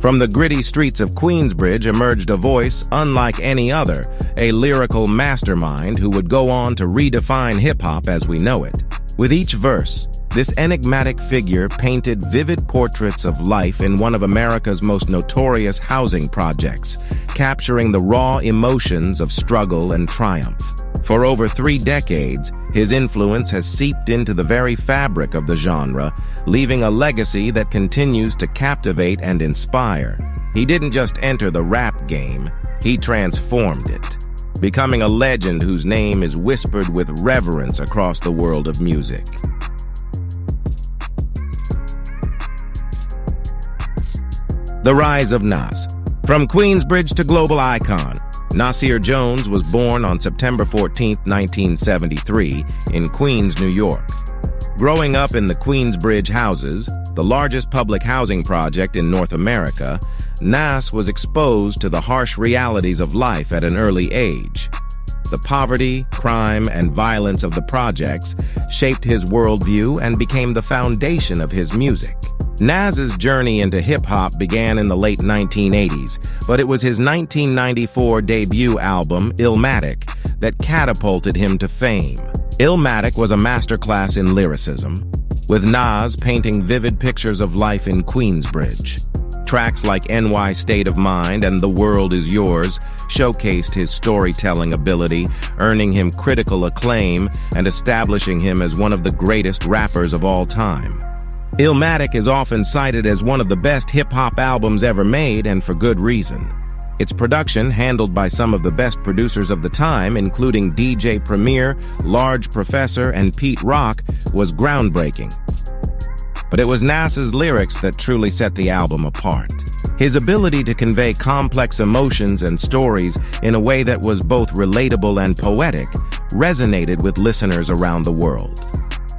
From the gritty streets of Queensbridge emerged a voice unlike any other, a lyrical mastermind who would go on to redefine hip-hop as we know it. With each verse, this enigmatic figure painted vivid portraits of life in one of America's most notorious housing projects, capturing the raw emotions of struggle and triumph. For over 3 decades, his influence has seeped into the very fabric of the genre, leaving a legacy that continues to captivate and inspire. He didn't just enter the rap game, he transformed it, becoming a legend whose name is whispered with reverence across the world of music. The rise of Nas. From Queensbridge to global icon, Nasir Jones was born on September 14, 1973, in Queens, New York. Growing up in the Queensbridge houses, the largest public housing project in North America, Nas was exposed to the harsh realities of life at an early age. The poverty, crime, and violence of the projects shaped his worldview and became the foundation of his music. Nas's journey into hip-hop began in the late 1980s, but it was his 1994 debut album, 𝐿matic, that catapulted him to fame. 𝐿matic was a masterclass in lyricism, with Nas painting vivid pictures of life in Queensbridge. Tracks like NY State of Mind and The World Is Yours showcased his storytelling ability, earning him critical acclaim and establishing him as one of the greatest rappers of all time. 𝐿matic is often cited as one of the best hip-hop albums ever made, and for good reason. Its production, handled by some of the best producers of the time, including DJ Premier, Large Professor, and Pete Rock, was groundbreaking. But it was Nas's lyrics that truly set the album apart. His ability to convey complex emotions and stories in a way that was both relatable and poetic resonated with listeners around the world.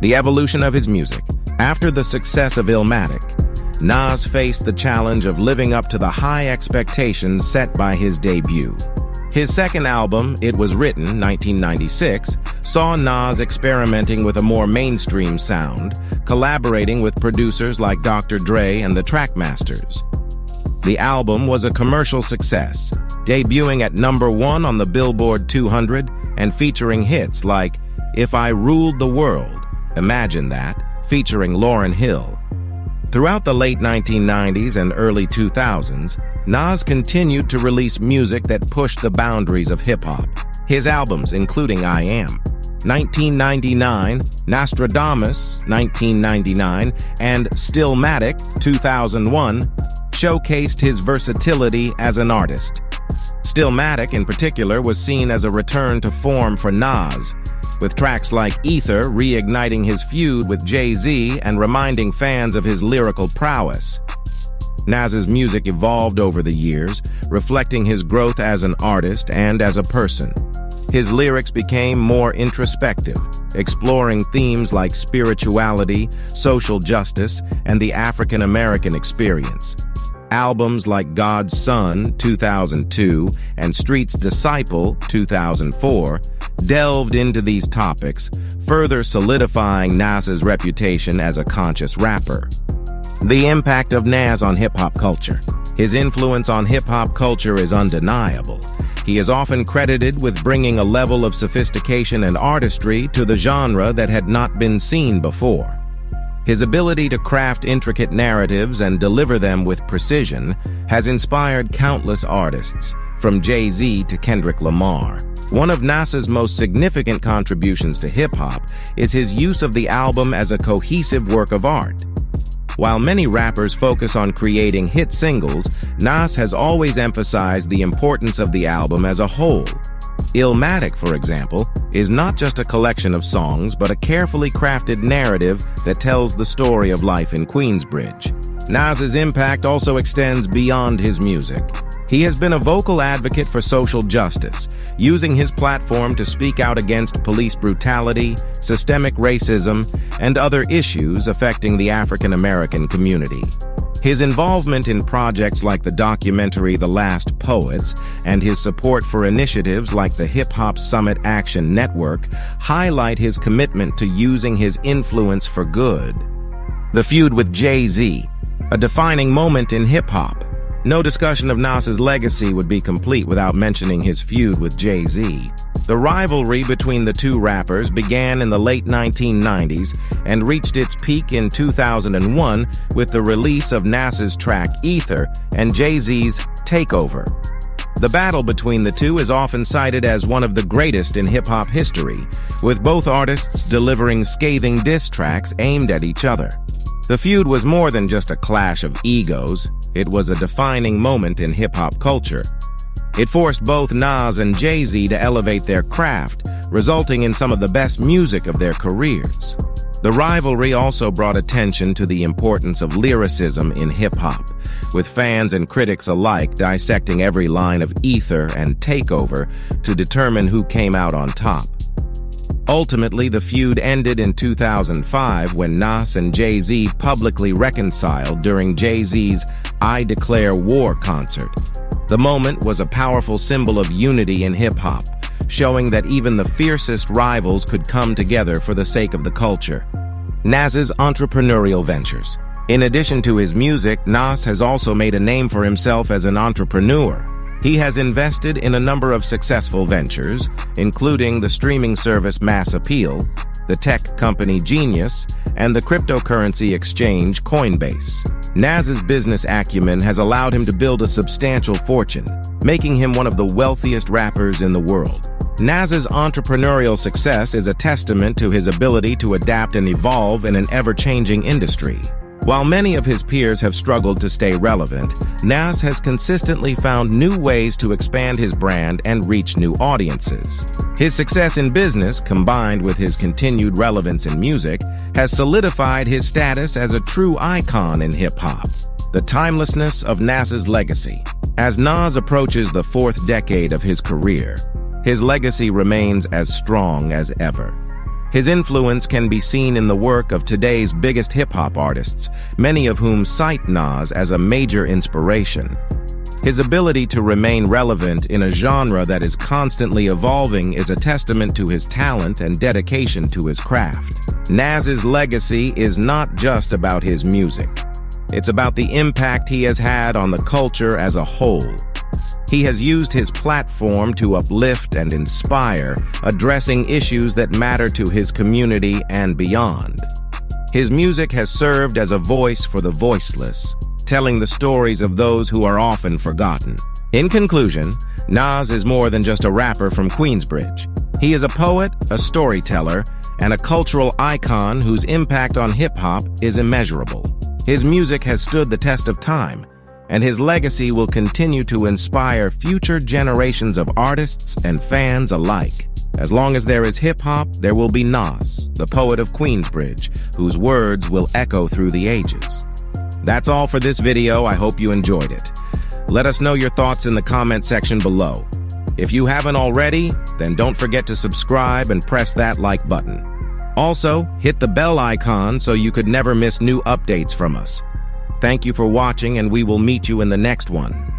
The evolution of his music. After the success of 𝐿matic, Nas faced the challenge of living up to the high expectations set by his debut. His second album, It Was Written, 1996, saw Nas experimenting with a more mainstream sound, collaborating with producers like Dr. Dre and the Trackmasters. The album was a commercial success, debuting at #1 on the Billboard 200 and featuring hits like If I Ruled the World, Imagine That, featuring Lauryn Hill. Throughout the late 1990s and early 2000s, Nas continued to release music that pushed the boundaries of hip-hop. His albums, including I Am, 1999, Nostradamus, 1999, and Stillmatic, 2001, showcased his versatility as an artist. Stillmatic, in particular, was seen as a return to form for Nas, with tracks like Ether reigniting his feud with Jay-Z and reminding fans of his lyrical prowess. Nas's music evolved over the years, reflecting his growth as an artist and as a person. His lyrics became more introspective, exploring themes like spirituality, social justice, and the African American experience. Albums like God's Son, 2002, and Street's Disciple, 2004, delved into these topics, further solidifying Nas's reputation as a conscious rapper. The impact of Nas on hip-hop culture. His influence on hip-hop culture is undeniable. He is often credited with bringing a level of sophistication and artistry to the genre that had not been seen before. His ability to craft intricate narratives and deliver them with precision has inspired countless artists, from Jay-Z to Kendrick Lamar. One of Nas's most significant contributions to hip-hop is his use of the album as a cohesive work of art. While many rappers focus on creating hit singles, Nas has always emphasized the importance of the album as a whole. 𝐿matic, for example, is not just a collection of songs, but a carefully crafted narrative that tells the story of life in Queensbridge. Nas's impact also extends beyond his music. He has been a vocal advocate for social justice, using his platform to speak out against police brutality, systemic racism, and other issues affecting the African American community. His involvement in projects like the documentary The Last Poets and his support for initiatives like the Hip Hop Summit Action Network highlight his commitment to using his influence for good. The feud with Jay-Z, a defining moment in hip-hop. No discussion of Nas's legacy would be complete without mentioning his feud with Jay-Z. The rivalry between the two rappers began in the late 1990s and reached its peak in 2001 with the release of Nas's track Ether and Jay-Z's Takeover. The battle between the two is often cited as one of the greatest in hip-hop history, with both artists delivering scathing diss tracks aimed at each other. The feud was more than just a clash of egos. It was a defining moment in hip-hop culture. It forced both Nas and Jay-Z to elevate their craft, resulting in some of the best music of their careers. The rivalry also brought attention to the importance of lyricism in hip-hop, with fans and critics alike dissecting every line of Ether and Takeover to determine who came out on top. Ultimately, the feud ended in 2005 when Nas and Jay-Z publicly reconciled during Jay-Z's I Declare War concert. The moment was a powerful symbol of unity in hip-hop, showing that even the fiercest rivals could come together for the sake of the culture. Nas's entrepreneurial ventures. In addition to his music, Nas has also made a name for himself as an entrepreneur. He has invested in a number of successful ventures, including the streaming service Mass Appeal, the tech company Genius, and the cryptocurrency exchange Coinbase. Nas's business acumen has allowed him to build a substantial fortune, making him one of the wealthiest rappers in the world. Nas's entrepreneurial success is a testament to his ability to adapt and evolve in an ever-changing industry. While many of his peers have struggled to stay relevant, Nas has consistently found new ways to expand his brand and reach new audiences. His success in business, combined with his continued relevance in music, has solidified his status as a true icon in hip-hop. The timelessness of Nas's legacy. As Nas approaches the fourth decade of his career, his legacy remains as strong as ever. His influence can be seen in the work of today's biggest hip-hop artists, many of whom cite Nas as a major inspiration. His ability to remain relevant in a genre that is constantly evolving is a testament to his talent and dedication to his craft. Nas's legacy is not just about his music. It's about the impact he has had on the culture as a whole. He has used his platform to uplift and inspire, addressing issues that matter to his community and beyond. His music has served as a voice for the voiceless, telling the stories of those who are often forgotten. In conclusion, Nas is more than just a rapper from Queensbridge. He is a poet, a storyteller, and a cultural icon whose impact on hip-hop is immeasurable. His music has stood the test of time, and his legacy will continue to inspire future generations of artists and fans alike. As long as there is hip-hop, there will be Nas, the poet of Queensbridge, whose words will echo through the ages. That's all for this video. I hope you enjoyed it. Let us know your thoughts in the comment section below. If you haven't already, then don't forget to subscribe and press that like button. Also, hit the bell icon so you could never miss new updates from us. Thank you for watching, and we will meet you in the next one.